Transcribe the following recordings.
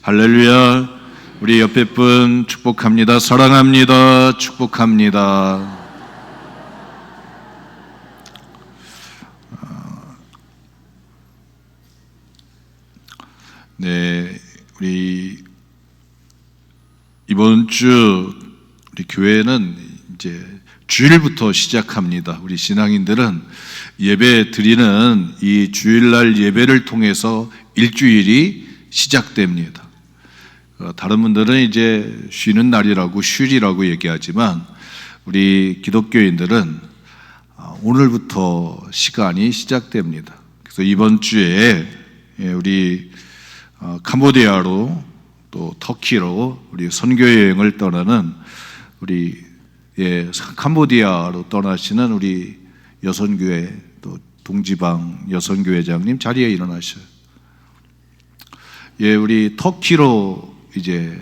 할렐루야. 우리 옆에 분 축복합니다. 사랑합니다. 축복합니다. 네, 우리 이번 주 우리 교회는 이제 주일부터 시작합니다. 우리 신앙인들은 예배 드리는 이 주일날 예배를 통해서 일주일이 시작됩니다. 다른 분들은 이제 쉬는 날이라고 휴일이라고 얘기하지만 우리 기독교인들은 오늘부터 시간이 시작됩니다. 그래서 이번 주에 우리 캄보디아로 또 터키로 우리 선교 여행을 떠나는 우리 캄보디아로 떠나시는 우리 여선교회 또 동지방 여선교회장님 자리에 일어나셔요. 우리 터키로 이제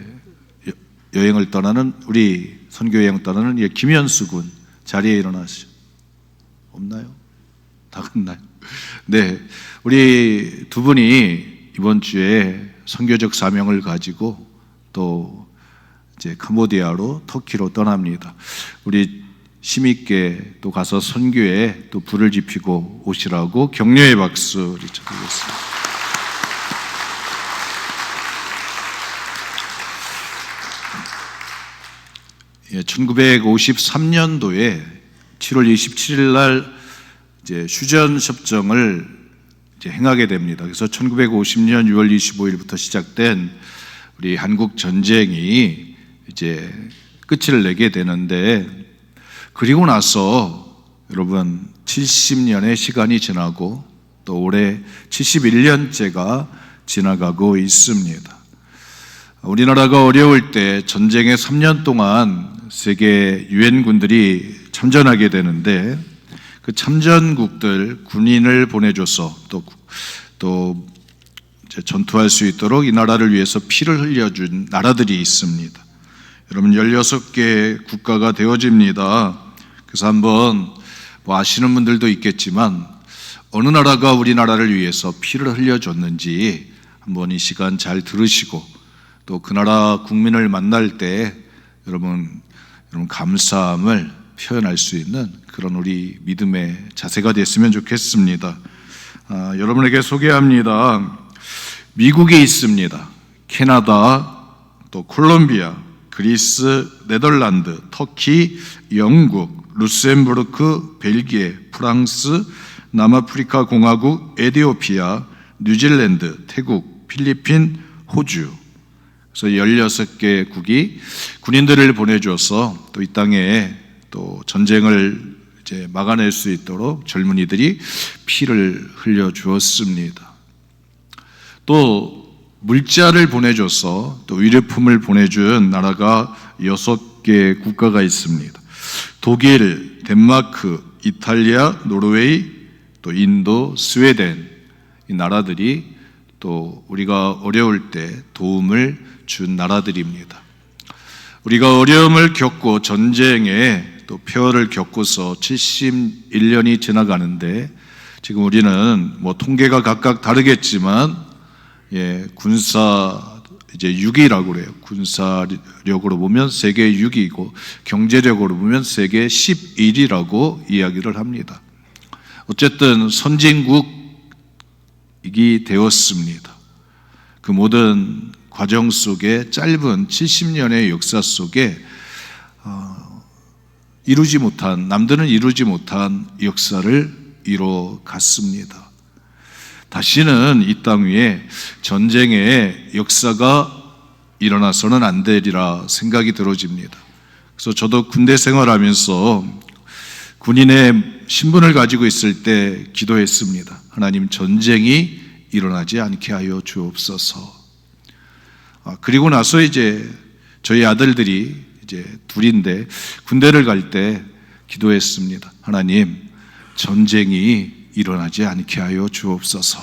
여행을 떠나는 우리 선교 여행 떠나는 김현수 군 자리에 일어나시죠. 없나요? 다 갔나요? 네, 우리 두 분이 이번 주에 선교적 사명을 가지고 또 이제 캄보디아로 터키로 떠납니다. 우리 힘있게 또 가서 선교에 또 불을 지피고 오시라고 격려의 박수 드리겠습니다. 1953년도에 7월 27일 날 이제 휴전 협정을 이제 행하게 됩니다. 그래서 1950년 6월 25일부터 시작된 우리 한국 전쟁이 이제 끝을 내게 되는데, 그리고 나서 여러분 70년의 시간이 지나고 또 올해 71년째가 지나가고 있습니다. 우리나라가 어려울 때 전쟁의 3년 동안 세계 유엔군들이 참전하게 되는데, 그 참전국들 군인을 보내줘서 또 이제 전투할 수 있도록 이 나라를 위해서 피를 흘려준 나라들이 있습니다. 여러분 16개 국가가 되어집니다. 그래서 한번 아시는 분들도 있겠지만 어느 나라가 우리나라를 위해서 피를 흘려줬는지 한번 이 시간 잘 들으시고 또 그 나라 국민을 만날 때 여러분 감사함을 표현할 수 있는 그런 우리 믿음의 자세가 됐으면 좋겠습니다. 여러분에게 소개합니다. 미국이 있습니다. 캐나다, 또 콜롬비아, 그리스, 네덜란드, 터키, 영국, 루셈부르크, 벨기에, 프랑스, 남아프리카 공화국, 에티오피아, 뉴질랜드, 태국, 필리핀, 호주. 그래서 16개국이 군인들을 보내줘서 또 이 땅에 또 전쟁을 이제 막아낼 수 있도록 젊은이들이 피를 흘려 주었습니다. 또 물자를 보내줘서 또 의료품을 보내준 나라가 6개 국가가 있습니다. 독일, 덴마크, 이탈리아, 노르웨이, 또 인도, 스웨덴, 이 나라들이 또 우리가 어려울 때 도움을 준 나라들입니다. 우리가 어려움을 겪고 전쟁에 또 폐허를 겪고서 71년이 지나가는데, 지금 우리는 통계가 각각 다르겠지만 군사 이제 6위라고 그래요. 군사력으로 보면 세계 6위고 경제력으로 보면 세계 11위라고 이야기를 합니다. 어쨌든 선진국이 되었습니다. 그 모든 과정 속에 짧은 70년의 역사 속에 남들은 이루지 못한 역사를 이뤄갔습니다. 다시는 이 땅 위에 전쟁의 역사가 일어나서는 안 되리라 생각이 들어집니다. 그래서 저도 군대 생활하면서 군인의 신분을 가지고 있을 때 기도했습니다. 하나님, 전쟁이 일어나지 않게 하여 주옵소서. 그리고 나서 이제 저희 아들들이 이제 둘인데 군대를 갈 때 기도했습니다. 하나님, 전쟁이 일어나지 않게 하여 주옵소서.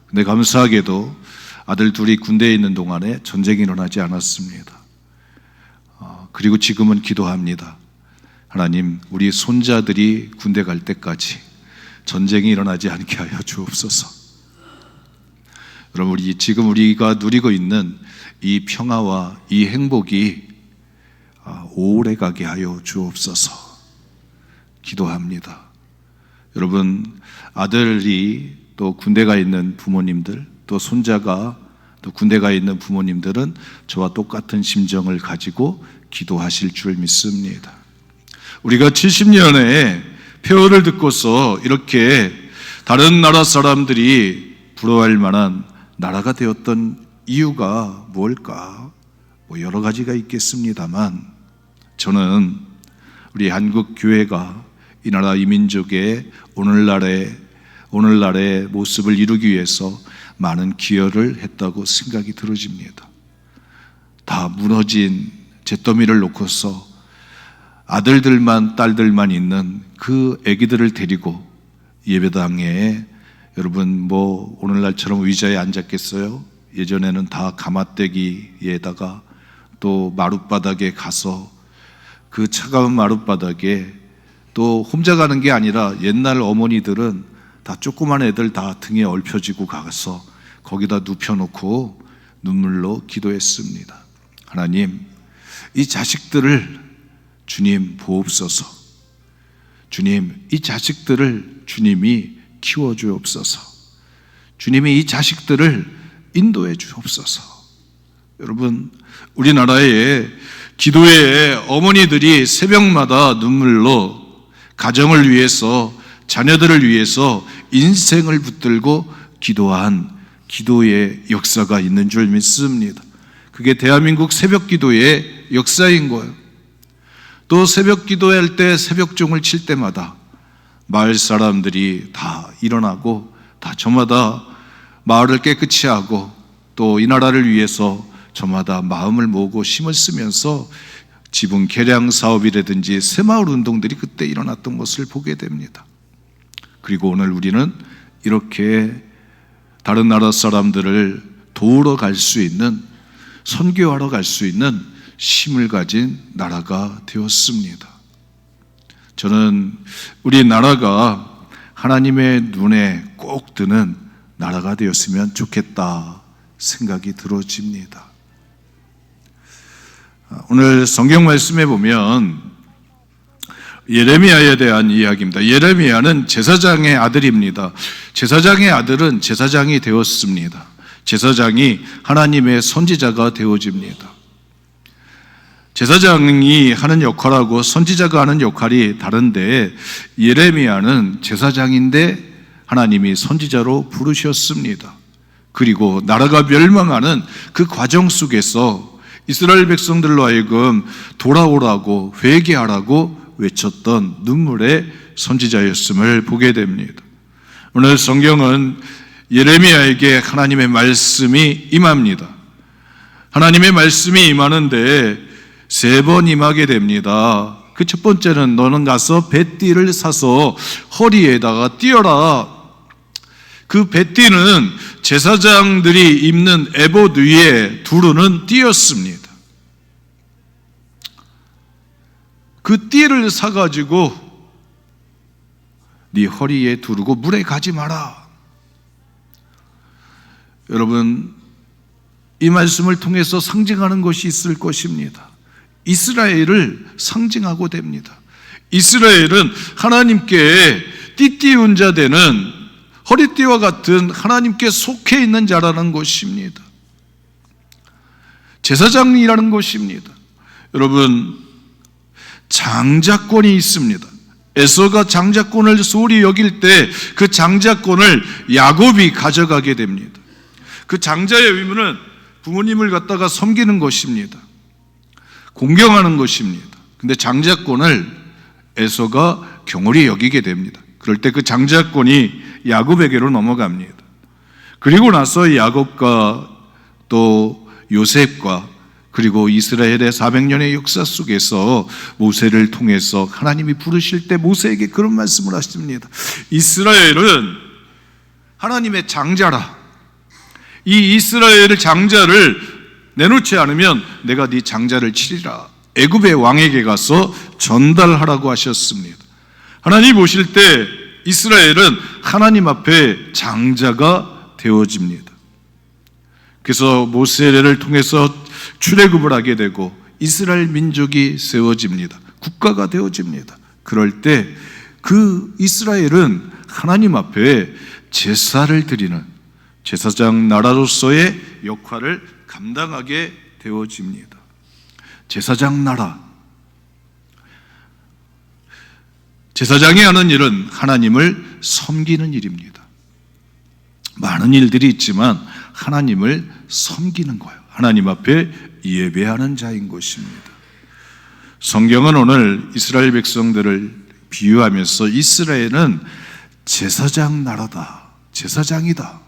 근데 감사하게도 아들 둘이 군대에 있는 동안에 전쟁이 일어나지 않았습니다. 그리고 지금은 기도합니다. 하나님, 우리 손자들이 군대 갈 때까지 전쟁이 일어나지 않게 하여 주옵소서. 여러분, 지금 우리가 누리고 있는 이 평화와 이 행복이 오래가게 하여 주옵소서 기도합니다. 여러분, 아들이 또 군대가 있는 부모님들, 또 손자가 또 군대가 있는 부모님들은 저와 똑같은 심정을 가지고 기도하실 줄 믿습니다. 우리가 70년의 폐허를 듣고서 이렇게 다른 나라 사람들이 부러워할 만한 나라가 되었던 이유가 뭘까? 여러 가지가 있겠습니다만, 저는 우리 한국 교회가 이 나라 이 민족의 오늘날의 모습을 이루기 위해서 많은 기여를 했다고 생각이 들어집니다. 다 무너진 잿더미를 놓고서 아들들만 딸들만 있는 그 아기들을 데리고 예배당에, 여러분 오늘날처럼 의자에 앉았겠어요? 예전에는 다 가마떼기에다가 또 마룻바닥에 가서 그 차가운 마룻바닥에 또 혼자 가는 게 아니라 옛날 어머니들은 다 조그만 애들 다 등에 얽혀지고 가서 거기다 눕혀놓고 눈물로 기도했습니다. 하나님, 이 자식들을 주님 보옵소서. 주님, 이 자식들을 주님이 키워주옵소서. 주님이 이 자식들을 인도해 주옵소서. 여러분, 우리나라의 기도의 어머니들이 새벽마다 눈물로 가정을 위해서, 자녀들을 위해서 인생을 붙들고 기도한 기도의 역사가 있는 줄 믿습니다. 그게 대한민국 새벽 기도의 역사인 거예요. 또 새벽 기도할 때, 새벽종을 칠 때마다 마을 사람들이 다 일어나고 다 저마다 마을을 깨끗이 하고 또 이 나라를 위해서 저마다 마음을 모으고 힘을 쓰면서 지붕 개량 사업이라든지 새마을 운동들이 그때 일어났던 것을 보게 됩니다. 그리고 오늘 우리는 이렇게 다른 나라 사람들을 도우러 갈 수 있는, 선교하러 갈 수 있는 힘을 가진 나라가 되었습니다. 저는 우리 나라가 하나님의 눈에 꼭 드는 나라가 되었으면 좋겠다 생각이 들어집니다. 오늘 성경 말씀에 보면 예레미야에 대한 이야기입니다. 예레미야는 제사장의 아들입니다. 제사장의 아들은 제사장이 되었습니다. 제사장이 하나님의 선지자가 되어집니다. 제사장이 하는 역할하고 선지자가 하는 역할이 다른데, 예레미야는 제사장인데 하나님이 선지자로 부르셨습니다. 그리고 나라가 멸망하는 그 과정 속에서 이스라엘 백성들로 하여금 돌아오라고, 회개하라고 외쳤던 눈물의 선지자였음을 보게 됩니다. 오늘 성경은 예레미야에게 하나님의 말씀이 임합니다. 하나님의 말씀이 임하는데 3번 임하게 됩니다. 그 첫 번째는 너는 가서 뱃띠를 사서 허리에다가 띄어라. 그 뱃띠는 제사장들이 입는 에봇 위에 두르는 띠였습니다. 그 띠를 사가지고 네 허리에 두르고 물에 가지 마라. 여러분, 이 말씀을 통해서 상징하는 것이 있을 것입니다. 이스라엘을 상징하고 됩니다. 이스라엘은 하나님께 띠띠운 자 되는, 허리띠와 같은 하나님께 속해 있는 자라는 것입니다. 제사장이라는 것입니다. 여러분, 장자권이 있습니다. 에서가 장자권을 소홀히 여길 때 그 장자권을 야곱이 가져가게 됩니다. 그 장자의 의무는 부모님을 갖다가 섬기는 것입니다. 공경하는 것입니다. 근데 장자권을 에서가 경홀히 여기게 됩니다. 그럴 때 그 장자권이 야곱에게로 넘어갑니다. 그리고 나서 야곱과 또 요셉과 그리고 이스라엘의 400년의 역사 속에서 모세를 통해서 하나님이 부르실 때 모세에게 그런 말씀을 하십니다. 이스라엘은 하나님의 장자라. 이 이스라엘의 장자를 내놓지 않으면 내가 네 장자를 치리라. 애굽의 왕에게 가서 전달하라고 하셨습니다. 하나님 보실 때 이스라엘은 하나님 앞에 장자가 되어집니다. 그래서 모세를 통해서 출애굽을 하게 되고 이스라엘 민족이 세워집니다. 국가가 되어집니다. 그럴 때 그 이스라엘은 하나님 앞에 제사를 드리는 제사장 나라로서의 역할을 감당하게 되어집니다. 제사장 나라. 제사장이 하는 일은 하나님을 섬기는 일입니다. 많은 일들이 있지만 하나님을 섬기는 거예요. 하나님 앞에 예배하는 자인 것입니다. 성경은 오늘 이스라엘 백성들을 비유하면서 이스라엘은 제사장 나라다, 제사장이다.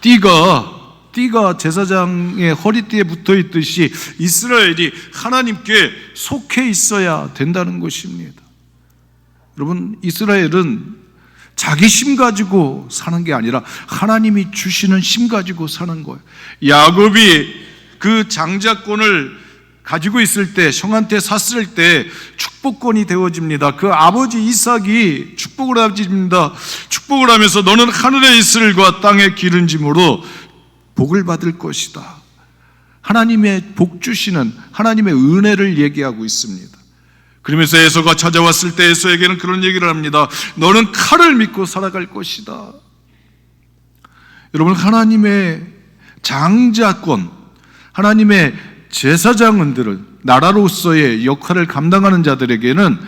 띠가 제사장의 허리띠에 붙어 있듯이 이스라엘이 하나님께 속해 있어야 된다는 것입니다. 여러분, 이스라엘은 자기 힘 가지고 사는 게 아니라 하나님이 주시는 힘 가지고 사는 거예요. 야곱이 그 장자권을 가지고 있을 때, 형한테 샀을 때 축복권이 되어집니다. 그 아버지 이삭이 축복을 하집니다. 축복을 하면서 너는 하늘의 이슬과 땅의 기름짐으로 복을 받을 것이다. 하나님의 복 주시는 하나님의 은혜를 얘기하고 있습니다. 그러면서 에서가 찾아왔을 때 에서에게는 그런 얘기를 합니다. 너는 칼을 믿고 살아갈 것이다. 여러분, 하나님의 장자권, 하나님의 제사장들은 나라로서의 역할을 감당하는 자들에게는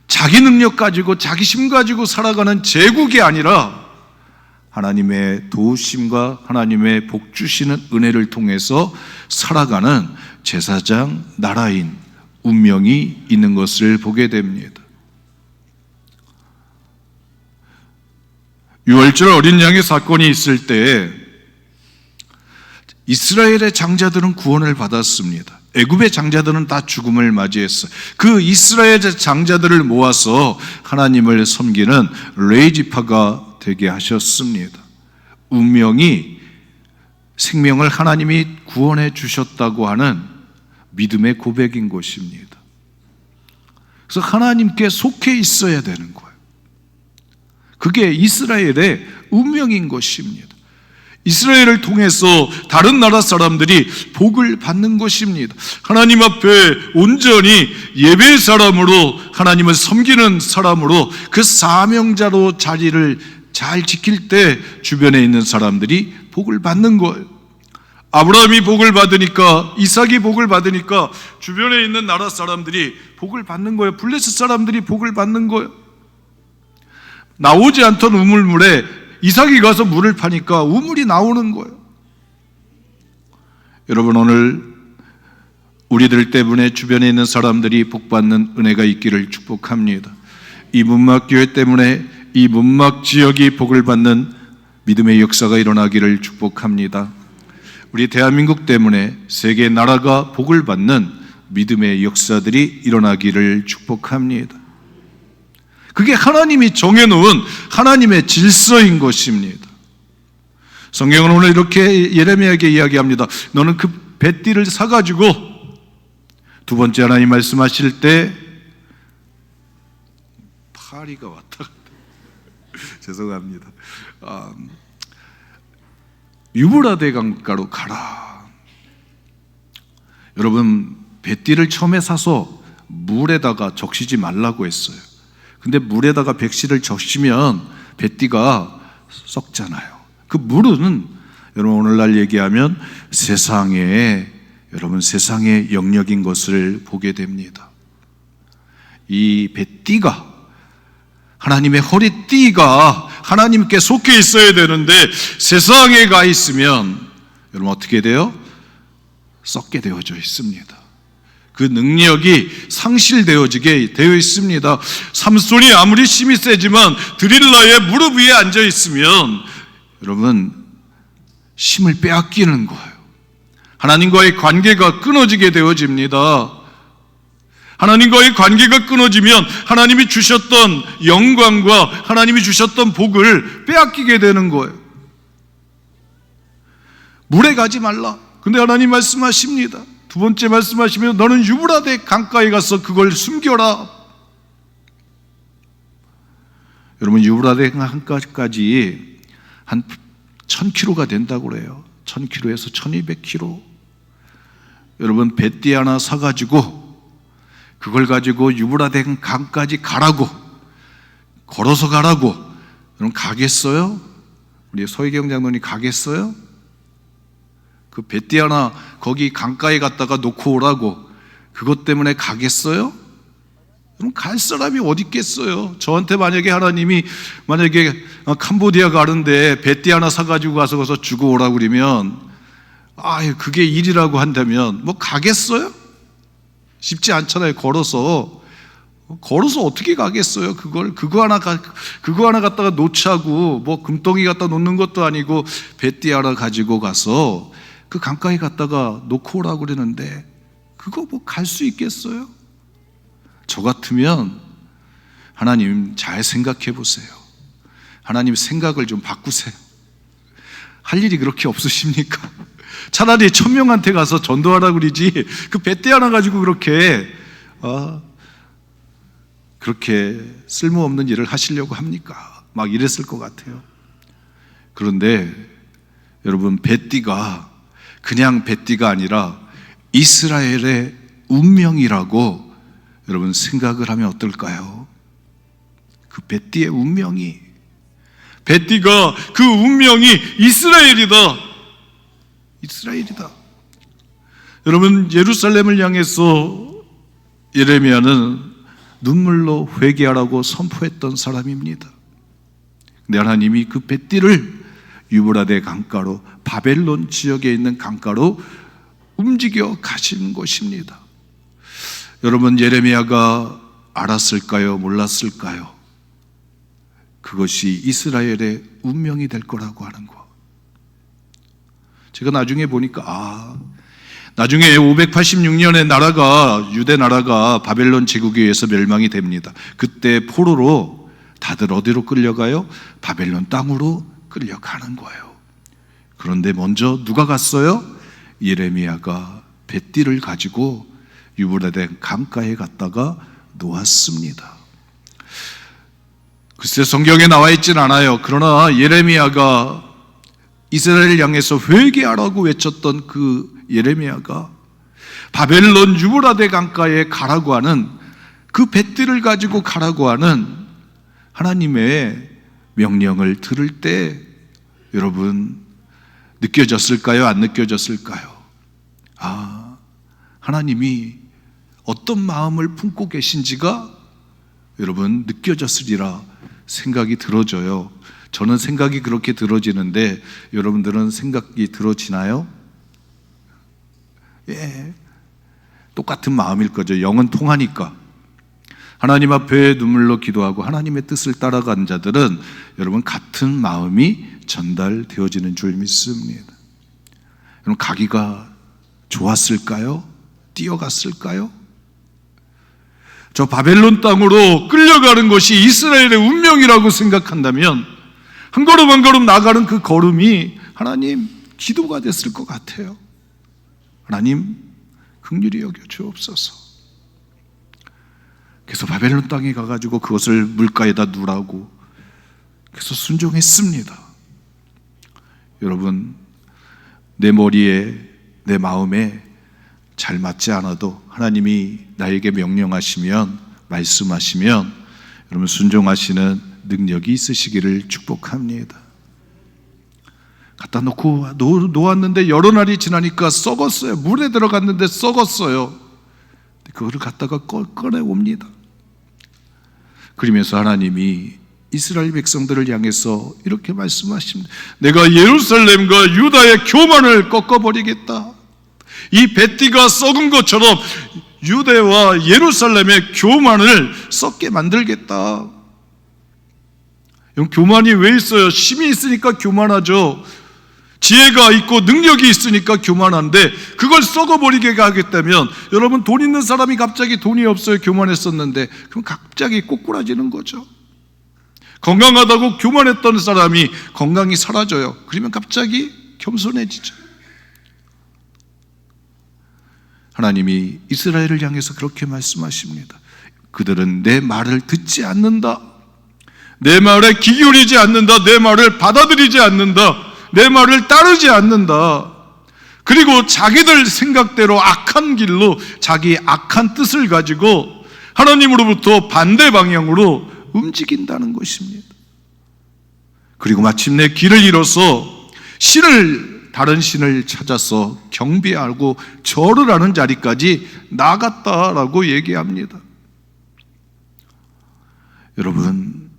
자기 능력 가지고 자기 힘 가지고 살아가는 제국이 아니라 하나님의 도우심과 하나님의 복 주시는 은혜를 통해서 살아가는 제사장 나라인 운명이 있는 것을 보게 됩니다. 유월절 어린 양의 사건이 있을 때 이스라엘의 장자들은 구원을 받았습니다. 애굽의 장자들은 다 죽음을 맞이했어요. 그 이스라엘의 장자들을 모아서 하나님을 섬기는 레위지파가 되게 하셨습니다. 운명이 생명을 하나님이 구원해 주셨다고 하는 믿음의 고백인 것입니다. 그래서 하나님께 속해 있어야 되는 거예요. 그게 이스라엘의 운명인 것입니다. 이스라엘을 통해서 다른 나라 사람들이 복을 받는 것입니다. 하나님 앞에 온전히 예배의 사람으로 하나님을 섬기는 사람으로 그 사명자로 자리를 잘 지킬 때 주변에 있는 사람들이 복을 받는 거예요. 아브라함이 복을 받으니까, 이삭이 복을 받으니까 주변에 있는 나라 사람들이 복을 받는 거예요. 블레셋 사람들이 복을 받는 거예요. 나오지 않던 우물물에 이삭이 가서 물을 파니까 우물이 나오는 거예요. 여러분, 오늘 우리들 때문에 주변에 있는 사람들이 복받는 은혜가 있기를 축복합니다. 이 문막교회 때문에 이 문막 지역이 복을 받는 믿음의 역사가 일어나기를 축복합니다. 우리 대한민국 때문에 세계 나라가 복을 받는 믿음의 역사들이 일어나기를 축복합니다. 그게 하나님이 정해놓은 하나님의 질서인 것입니다. 성경은 오늘 이렇게 예레미야에게 이야기합니다. 너는 그 뱃띠를 사가지고, 두 번째 하나님 말씀하실 때 파리가 왔다 갔다 죄송합니다. 유브라데 강가로 가라. 여러분, 뱃띠를 처음에 사서 물에다가 적시지 말라고 했어요. 근데 물에다가 백시를 적시면 뱃띠가 썩잖아요. 그 물은 여러분 오늘날 얘기하면 세상의 영역인 것을 보게 됩니다. 이 뱃띠가, 하나님의 허리띠가 하나님께 속해 있어야 되는데 세상에 가 있으면 여러분 어떻게 돼요? 썩게 되어져 있습니다. 그 능력이 상실되어지게 되어 있습니다. 삼손이 아무리 힘이 세지만 드릴라의 무릎 위에 앉아 있으면 여러분 힘을 빼앗기는 거예요. 하나님과의 관계가 끊어지게 되어집니다. 하나님과의 관계가 끊어지면 하나님이 주셨던 영광과 하나님이 주셨던 복을 빼앗기게 되는 거예요. 물에 가지 말라. 근데 하나님 말씀하십니다. 두 번째 말씀하시면 너는 유브라데 강가에 가서 그걸 숨겨라. 여러분, 유브라데 강가까지 한 1000km가 된다고 그래요. 1000km에서 1200km. 여러분, 배띠 하나 사가지고 그걸 가지고 유브라데 강까지 가라고, 걸어서 가라고, 여러분 가겠어요? 우리 서희경 장로님 가겠어요? 그 배띠 하나 거기 강가에 갔다가 놓고 오라고, 그것 때문에 가겠어요? 그럼 갈 사람이 어디 있겠어요? 저한테 만약에 하나님이 캄보디아 가는데 배띠 하나 사가지고 가서 거기서 주고 오라고 그러면, 그게 일이라고 한다면 뭐 가겠어요? 쉽지 않잖아요. 걸어서 어떻게 가겠어요? 그거 하나 갖다가 놓자고, 뭐 금덩이 갖다 놓는 것도 아니고 배띠 하나 가지고 가서 그 강가에 갔다가 놓고 오라고 그러는데, 그거 뭐 갈 수 있겠어요? 저 같으면 하나님 잘 생각해 보세요. 하나님 생각을 좀 바꾸세요. 할 일이 그렇게 없으십니까? 차라리 1000명한테 가서 전도하라고 그러지, 그 배떼 하나 가지고 그렇게 쓸모없는 일을 하시려고 합니까? 막 이랬을 것 같아요. 그런데 여러분, 배띠가 그냥 배띠가 아니라 이스라엘의 운명이라고 여러분 생각을 하면 어떨까요? 그 배띠의 운명이, 배띠가 그 운명이 이스라엘이다. 여러분, 예루살렘을 향해서 예레미야는 눈물로 회개하라고 선포했던 사람입니다. 근데 하나님이 그 배띠를 유브라데 강가로, 바벨론 지역에 있는 강가로 움직여 가신 것입니다. 여러분, 예레미야가 알았을까요? 몰랐을까요? 그것이 이스라엘의 운명이 될 거라고 하는 거. 제가 나중에 보니까 나중에 586년에 유대 나라가 바벨론 제국에 의해서 멸망이 됩니다. 그때 포로로 다들 어디로 끌려가요? 바벨론 땅으로 끌려가는 거예요. 그런데 먼저 누가 갔어요? 예레미야가 배띠를 가지고 유브라데 강가에 갔다가 놓았습니다. 글쎄, 성경에 나와 있진 않아요. 그러나 예레미야가 이스라엘을 향해서 회개하라고 외쳤던 그 예레미야가 바벨론 유브라데 강가에 가라고 하는, 그 배띠를 가지고 가라고 하는 하나님의 명령을 들을 때 여러분 느껴졌을까요? 안 느껴졌을까요? 하나님이 어떤 마음을 품고 계신지가 여러분 느껴졌으리라 생각이 들어져요. 저는 생각이 그렇게 들어지는데 여러분들은 생각이 들어지나요? 예, 똑같은 마음일 거죠. 영은 통하니까. 하나님 앞에 눈물로 기도하고 하나님의 뜻을 따라간 자들은 여러분 같은 마음이 전달되어지는 줄 믿습니다. 여러분, 가기가 좋았을까요? 뛰어갔을까요? 저 바벨론 땅으로 끌려가는 것이 이스라엘의 운명이라고 생각한다면 한 걸음 한 걸음 나가는 그 걸음이 하나님 기도가 됐을 것 같아요. 하나님 긍휼히 여겨 주옵소서. 그래서 바벨론 땅에 가가지고 그것을 물가에다 누라고, 그래서 순종했습니다. 여러분, 내 머리에, 내 마음에 잘 맞지 않아도 하나님이 나에게 명령하시면, 말씀하시면 여러분 순종하시는 능력이 있으시기를 축복합니다. 갖다 놓고 놓았는데 여러 날이 지나니까 썩었어요. 물에 들어갔는데 썩었어요. 그거를 갖다가 꺼내옵니다. 그러면서 하나님이 이스라엘 백성들을 향해서 이렇게 말씀하십니다. 내가 예루살렘과 유다의 교만을 꺾어버리겠다. 이 배띠가 썩은 것처럼 유대와 예루살렘의 교만을 썩게 만들겠다. 교만이 왜 있어요? 힘이 있으니까 교만하죠. 지혜가 있고 능력이 있으니까 교만한데, 그걸 썩어버리게 하겠다면, 여러분, 돈 있는 사람이 갑자기 돈이 없어요. 교만했었는데 그럼 갑자기 꼬꾸라지는 거죠. 건강하다고 교만했던 사람이 건강이 사라져요. 그러면 갑자기 겸손해지죠. 하나님이 이스라엘을 향해서 그렇게 말씀하십니다. 그들은 내 말을 듣지 않는다. 내 말에 귀 기울이지 않는다. 내 말을 받아들이지 않는다. 내 말을 따르지 않는다. 그리고 자기들 생각대로 악한 길로 자기 악한 뜻을 가지고 하나님으로부터 반대 방향으로 움직인다는 것입니다. 그리고 마침내 길을 잃어서 다른 신을 찾아서 경배하고 절을 하는 자리까지 나갔다라고 얘기합니다. 여러분,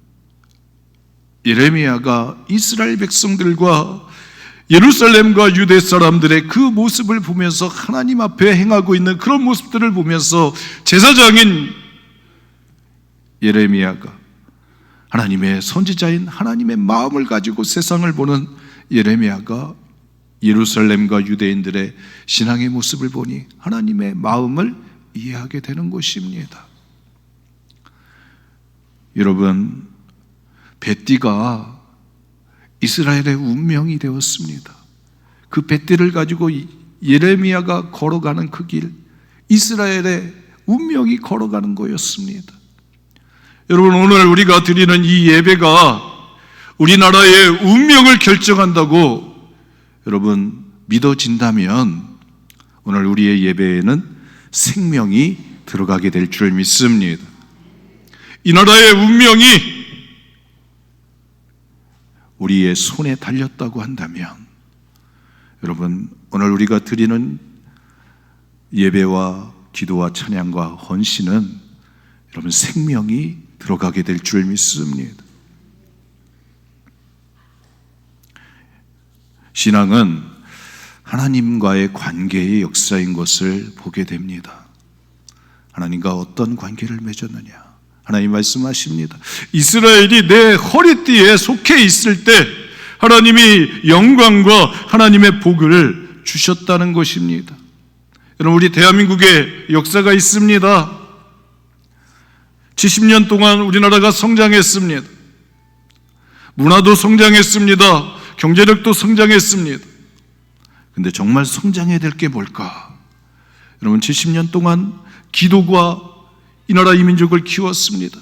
예레미야가 이스라엘 백성들과 예루살렘과 유대 사람들의 그 모습을 보면서 하나님 앞에 행하고 있는 그런 모습들을 보면서 제사장인 예레미야가 하나님의 선지자인 하나님의 마음을 가지고 세상을 보는 예레미야가 예루살렘과 유대인들의 신앙의 모습을 보니 하나님의 마음을 이해하게 되는 것입니다. 여러분, 벳디가 이스라엘의 운명이 되었습니다. 그 벳디를 가지고 예레미야가 걸어가는 그 길, 이스라엘의 운명이 걸어가는 거였습니다. 여러분, 오늘 우리가 드리는 이 예배가 우리나라의 운명을 결정한다고 여러분 믿어진다면 오늘 우리의 예배에는 생명이 들어가게 될 줄 믿습니다. 이 나라의 운명이 우리의 손에 달렸다고 한다면 여러분, 오늘 우리가 드리는 예배와 기도와 찬양과 헌신은 여러분 생명이 들어가게 될 줄 믿습니다. 신앙은 하나님과의 관계의 역사인 것을 보게 됩니다. 하나님과 어떤 관계를 맺었느냐? 하나님 말씀하십니다. 이스라엘이 내 허리띠에 속해 있을 때 하나님이 영광과 하나님의 복을 주셨다는 것입니다. 여러분, 우리 대한민국에 역사가 있습니다. 70년 동안 우리나라가 성장했습니다. 문화도 성장했습니다. 경제력도 성장했습니다. 근데 정말 성장해야 될 게 뭘까? 여러분, 70년 동안 기도가 이 나라 이 민족을 키웠습니다.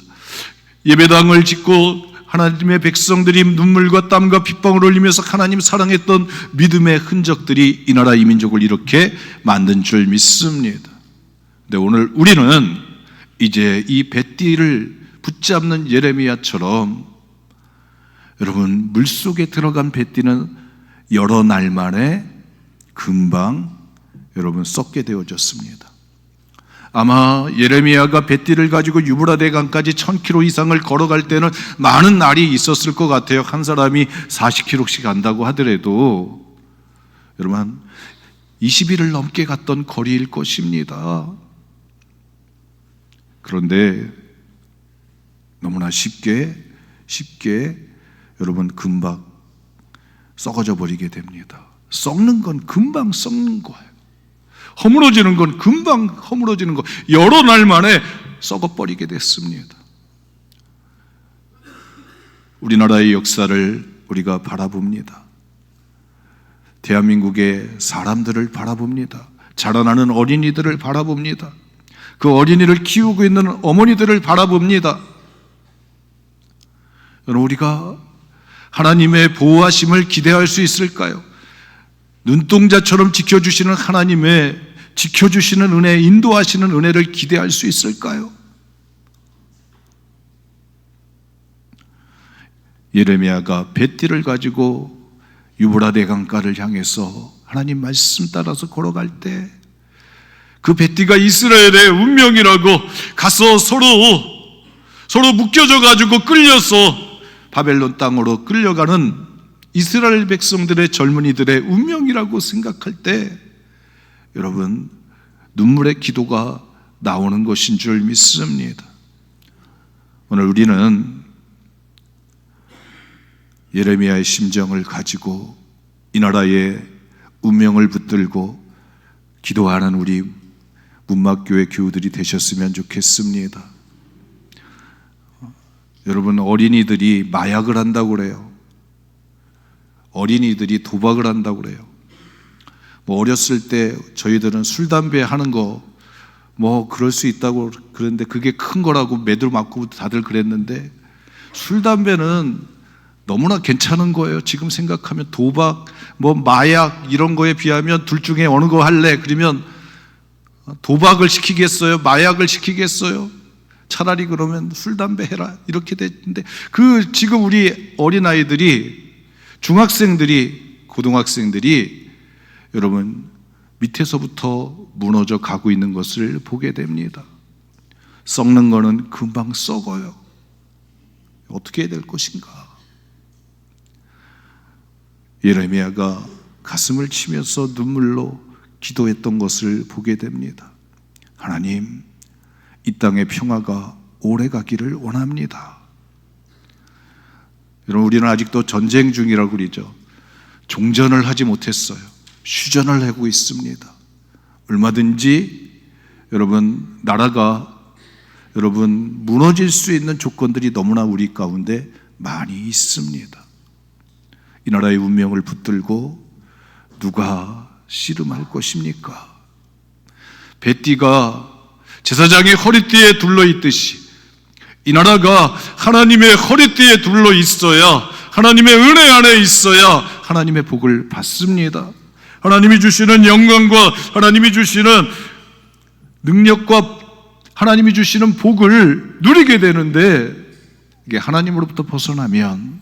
예배당을 짓고 하나님의 백성들이 눈물과 땀과 핏방울을 흘리면서 하나님 사랑했던 믿음의 흔적들이 이 나라 이 민족을 이렇게 만든 줄 믿습니다. 근데 오늘 우리는 이제 이 뱃띠를 붙잡는 예레미야처럼 여러분, 물속에 들어간 뱃띠는 여러 날 만에 금방 여러분 썩게 되어졌습니다. 아마 예레미야가 뱃띠를 가지고 유브라데 강까지 1000km 이상을 걸어갈 때는 많은 날이 있었을 것 같아요. 한 사람이 40km씩 간다고 하더라도 여러분 한 20일을 넘게 갔던 거리일 것입니다. 그런데 너무나 쉽게 여러분 금방 썩어져 버리게 됩니다. 썩는 건 금방 썩는 거예요. 허물어지는 건 금방 허물어지는 거, 여러 날 만에 썩어버리게 됐습니다. 우리나라의 역사를 우리가 바라봅니다. 대한민국의 사람들을 바라봅니다. 자라나는 어린이들을 바라봅니다. 그 어린이를 키우고 있는 어머니들을 바라봅니다. 여러분, 우리가 하나님의 보호하심을 기대할 수 있을까요? 눈동자처럼 지켜주시는 하나님의 지켜주시는 은혜, 인도하시는 은혜를 기대할 수 있을까요? 예레미야가 뱃띠를 가지고 유브라데 강가를 향해서 하나님 말씀 따라서 걸어갈 때 그 뱃띠가 이스라엘의 운명이라고 가서 서로 묶여져 가지고 끌려서 바벨론 땅으로 끌려가는 이스라엘 백성들의 젊은이들의 운명이라고 생각할 때 여러분 눈물의 기도가 나오는 것인 줄 믿습니다. 오늘 우리는 예레미야의 심정을 가지고 이 나라의 운명을 붙들고 기도하는 우리 문막교회 교우들이 되셨으면 좋겠습니다. 여러분, 어린이들이 마약을 한다고 그래요. 어린이들이 도박을 한다고 그래요. 어렸을 때 저희들은 술, 담배 하는 거 그럴 수 있다고 그랬는데 그게 큰 거라고 매들 맞고 다들 그랬는데 술, 담배는 너무나 괜찮은 거예요. 지금 생각하면 도박, 마약 이런 거에 비하면 둘 중에 어느 거 할래? 그러면 도박을 시키겠어요? 마약을 시키겠어요? 차라리 그러면 술, 담배 해라 이렇게 됐는데, 지금 우리 어린아이들이, 중학생들이, 고등학생들이 여러분 밑에서부터 무너져 가고 있는 것을 보게 됩니다. 썩는 거는 금방 썩어요. 어떻게 해야 될 것인가? 예레미야가 가슴을 치면서 눈물로 기도했던 것을 보게 됩니다. 하나님, 이 땅의 평화가 오래 가기를 원합니다. 여러분, 우리는 아직도 전쟁 중이라고 그러죠. 종전을 하지 못했어요. 휴전을 하고 있습니다. 얼마든지 여러분 나라가 무너질 수 있는 조건들이 너무나 우리 가운데 많이 있습니다. 이 나라의 운명을 붙들고 누가 씨름할 것입니까? 뱃띠가 제사장의 허리띠에 둘러 있듯이 이 나라가 하나님의 허리띠에 둘러 있어야, 하나님의 은혜 안에 있어야 하나님의 복을 받습니다. 하나님이 주시는 영광과 하나님이 주시는 능력과 하나님이 주시는 복을 누리게 되는데, 이게 하나님으로부터 벗어나면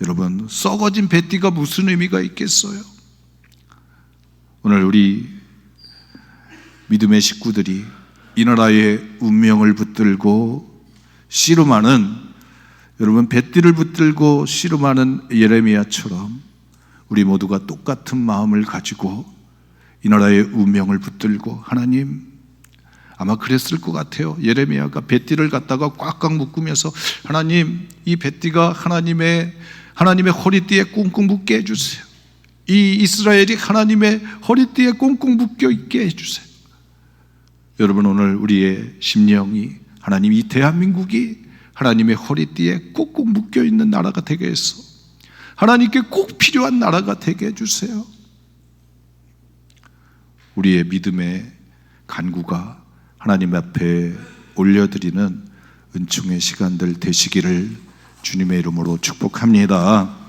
여러분 썩어진 뱃띠가 무슨 의미가 있겠어요? 오늘 우리 믿음의 식구들이 이 나라의 운명을 붙들고 씨름하는, 여러분 뱃띠를 붙들고 씨름하는 예레미야처럼 우리 모두가 똑같은 마음을 가지고 이 나라의 운명을 붙들고, 하나님, 아마 그랬을 것 같아요. 예레미야가 뱃띠를 갖다가 꽉꽉 묶으면서, 하나님, 이 뱃띠가 하나님의 허리띠에 꽁꽁 묶게 해주세요. 이 이스라엘이 하나님의 허리띠에 꽁꽁 묶여 있게 해주세요. 여러분, 오늘 우리의 심령이, 하나님, 이 대한민국이 하나님의 허리띠에 꽁꽁 묶여 있는 나라가 되게 해서 하나님께 꼭 필요한 나라가 되게 해주세요. 우리의 믿음의 간구가 하나님 앞에 올려드리는 은총의 시간들 되시기를 주님의 이름으로 축복합니다.